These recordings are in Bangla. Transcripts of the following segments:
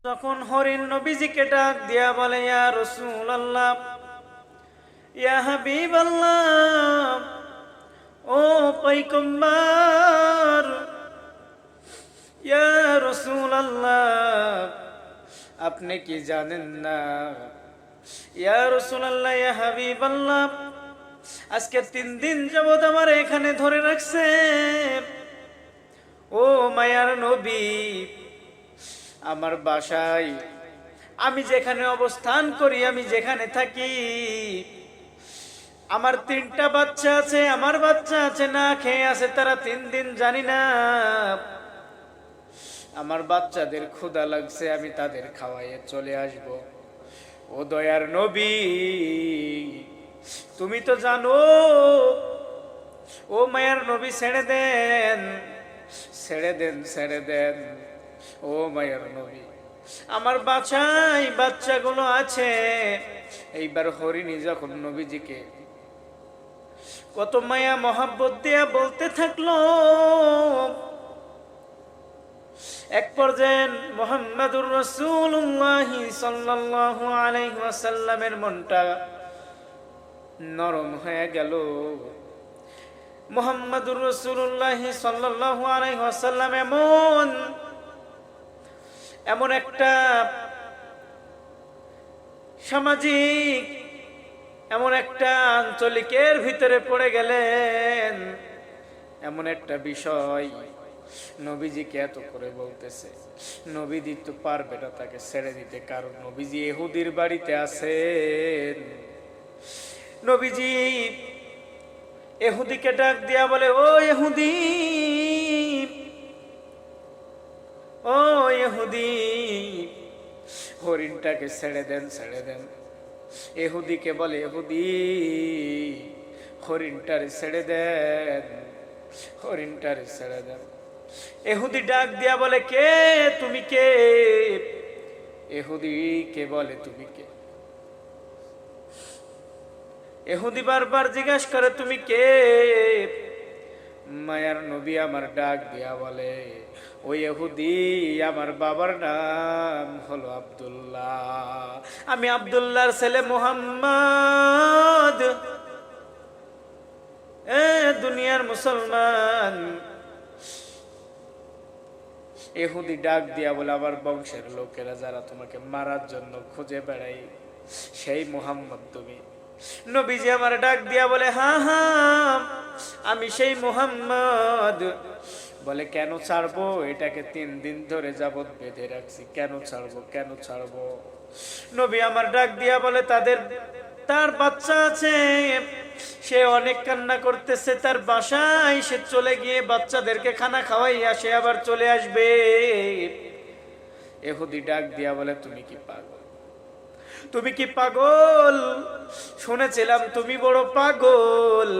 তখন হরিণ নবীজিকে ডাক দিয়া বলে, ইয়া রাসূলুল্লাহ, ইয়া হাবিবাল্লাহ, ও পয়গম্বর, ইয়া রাসূলুল্লাহ, আপনি কি জানেন না? ইয়া রাসূলুল্লাহ, ইয়া হাবিবাল্লাহ, আজকে 3 দিন যাবত আমার এখানে ধরে রাখছে। ও মায়ার নবী, আমার বাসায় আমি যেখানে অবস্থান করি, আমি যেখানে থাকি, আমার 3টা বাচ্চা আছে, আমার বাচ্চা আছে না খেয়ে আছে, তারা 3 দিন জানি না। আমার বাচ্চাদের ক্ষুধা লাগছে, আমি তাদের খাওয়াইয়ে চলে আসব। ও দয়ার নবী, তুমি তো জানো। ও মায়ার নবী, ছেড়ে দেন, ছেড়ে দেন, ছেড়ে দেন। ও মায়ার নবী, আমার বাছাই বাচ্চাগুলো আছে। এইবার হরিণী যখন নবীজিকে কত মায়া মহাব্বত দিয়া বলতে থাকলো, এক পর্যায়ে মুহাম্মাদুর রাসূলুল্লাহ সাল্লাল্লাহু আলাইহি ওয়াসাল্লামের মনটা নরম হয়ে গেল। মুহাম্মাদুর রাসূলুল্লাহ সাল্লাল্লাহু আলাইহি ওয়াসাল্লাম এমন একটা সামাজিক, এমন একটা আঞ্চলিকের ভিতরে পড়ে গেলেন। এমন একটা বিষয় নবীজিকে এত করে বলতেছে, নবীজি তো পারবে না তাকে ছেড়ে দিতে, কারণ নবীজি ইহুদির বাড়িতে আছেন। নবীজি ইহুদিকে ডাক দিয়া বলে, ও ইহুদি, ও ইহুদি, হরিণটাকে ছেড়ে দেন, ছেড়ে দেন। ইহুদিকে বলে, ইহুদি, হরিণটারে ছেড়ে দেন, হরিণটারে ছেড়ে দেন। ইহুদি ডাক দিয়া বলে, কে তুমি? কে? ইহুদি কে বলে, তুমি কে? ইহুদি বারবার জিজ্ঞাসা করে, তুমি কে? মায়ার নবী আমার ডাক দিয়া বলে, ওই ইহুদি, আমার বাবার নাম হলো আব্দুল্লাহ, আমি আব্দুল্লাহর ছেলে মুহাম্মদ। দুনিয়ার মুসলমান, ইহুদি ডাক দিয়া বলে, আমার বংশের লোকেরা যারা তোমাকে মারার জন্য খুঁজে বেড়াই, সেই মুহাম্মদ তুমি? নবীজি আমার ডাক দিয়া বলে, হ্যাঁ হ্যাঁ, আমি সেই মুহাম্মদ। বলে, কেন ছাড়বো? এটাকে 3 দিন ধরে যাবত বেঁধে রাখছি, কেন ছাড়বো, কেন ছাড়বো? নবী আমার ডাক দিয়া বলে, তার বাচ্চা আছে, সে অনেক কান্না করতেছে, তার বাসায় সে চলে গিয়ে বাচ্চাদেরকে খানা খাওয়াইয়া সে আবার চলে আসবে। ইহুদি ডাক দিয়া বলে, তুমি কি পাগল? তুমি কি পাগল? শুনেছিলাম তুমি বড় পাগল,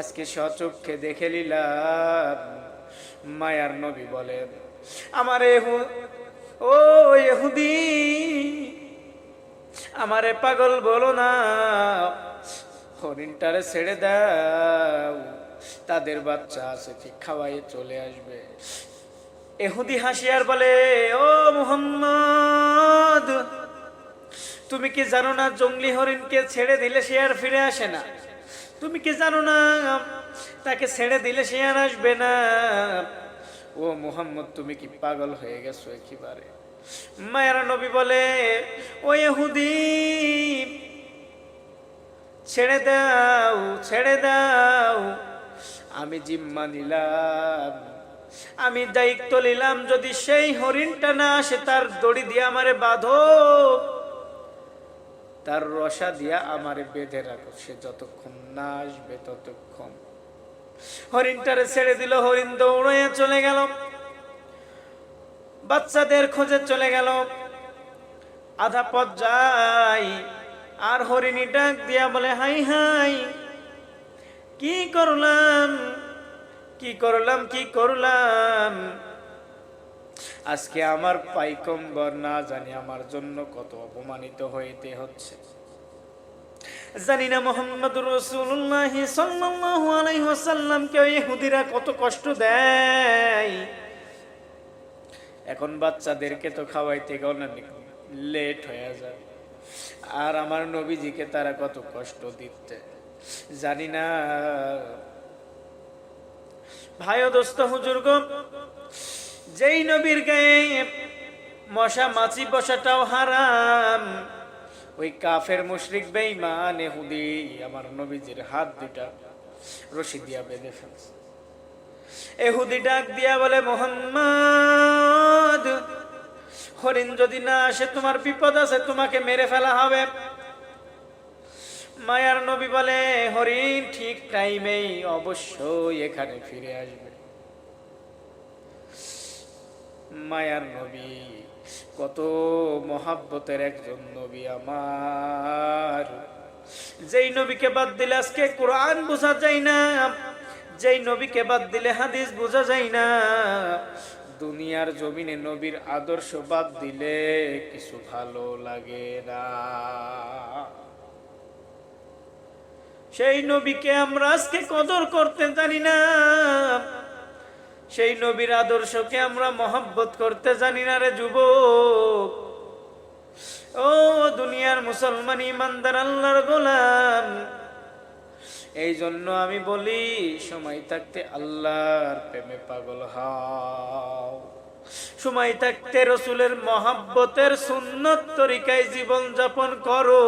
আজকে সচক্ষে দেখে নিলাম। মায়ার নবী বলেন, আমার ও ইহুদি, আমারে পাগল বলো না, হরিণটারে ছেড়ে দাও, তাদের বাচ্চা আছে, ঠিক খাওয়াই চলে আসবে। ইহুদি হাসিয়ার বলে, ও মুহাম্মদ, তুমি কি জানো না জঙ্গলি হরিণকে ছেড়ে দিলে সে আর ফিরে আসে না? তুমি কি জানো না তাকে ছেড়ে দিলে সে আর আসবে না? ও মুহাম্মদ, তুমি কি পাগল হয়ে গেছো একেবারে? মায়ের নবী বলে, ও ইহুদি, ছেড়ে দাও, ছেড়ে দাও, আমি জিম্মা নিলাম, আমি দায়িত্ব নিলাম, যদি সেই হরিণটা না আসে তার দড়ি দিয়ে আমারে বাঁধো, তার রসা দিয়া আমারে বেঁধে রাখো, সে যতক্ষণ না আসবে ততক্ষণ। হরিণটারে ছেড়ে দিল, হরিণ দৌড়াইয়া চলে গেল, বাচ্চাদের খোঁজে চলে গেল। আধা পথ যায়, আর হরিণী ডাক দিয়া বলে, হাই হাই, কি করলাম, কি করলাম, কি করলাম? আজকে আমার পাইকম্বর না জানি আমার জন্য কত অপমানিত হইতে হচ্ছে। জানি না মুহাম্মাদুর রাসূলুল্লাহ সাল্লাল্লাহু আলাইহি ওয়াসাল্লামকে ইহুদিরা কত কষ্ট দেয়। এখন বাচ্চাদেরকে তো খাওয়াইতে অনেক লেট হয়ে যায়, আর আমার নবীজিকে তারা কত কষ্ট দিচ্ছে জানি না। ভাই ও দোস্ত হুজুরগণ, যেই নবীর গায়ে মশা মাছি বসাটাও হারাম, ওই কাফের মুশরিক বেঈমান ইহুদি আমার নবীজির হাত দুটা রশি দিয়া বেঁধে ফেলছে। ইহুদি ডাক দিয়া বলে, মুহাম্মদ, হরিণ যদি না আসে তোমার বিপদ আছে, তোমাকে মেরে ফেলা হবে। মায়ার নবী বলে, হরিণ ঠিক টাইমেই অবশ্যই এখানে ফিরে আসবে। মায়ার নবী কত মহাব্বতের একজন নবী আমার, যেই নবীকে বাদ দিলে আজকে কোরআন বোঝা যায় না, যেই নবীকে বাদ দিলে হাদিস বোঝা যায় না, দুনিয়ার জমিনে নবীর আদর্শ বাদ দিলে কিছু ভালো লাগে না। সেই নবীকে আমরা আজকে কদর করতে জানি না, সেই নবীর আদর্শকে আমরা মহব্বত করতে জানি না রে যুবক। ও দুনিয়ার মুসলমান ইমানদার আল্লাহর গোলাম, এই জন্য আমি বলি সময় থাকতে আল্লাহর প্রেমে পাগল হও, সময় থাকতে রসুলের মহব্বতের সুন্নত তরিকায় জীবন যাপন করো,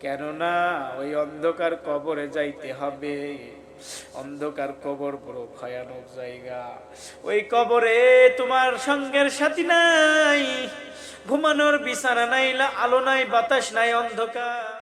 কেননা ওই অন্ধকার কবরে যাইতে হবে। অন্ধকার কবর বড় ভয়ানক জায়গা, ওই কবরে তোমার সঙ্গের সাথী নাই, ঘুমানোর বিছানা নাই, আলো নাই, বাতাস নাই, অন্ধকার।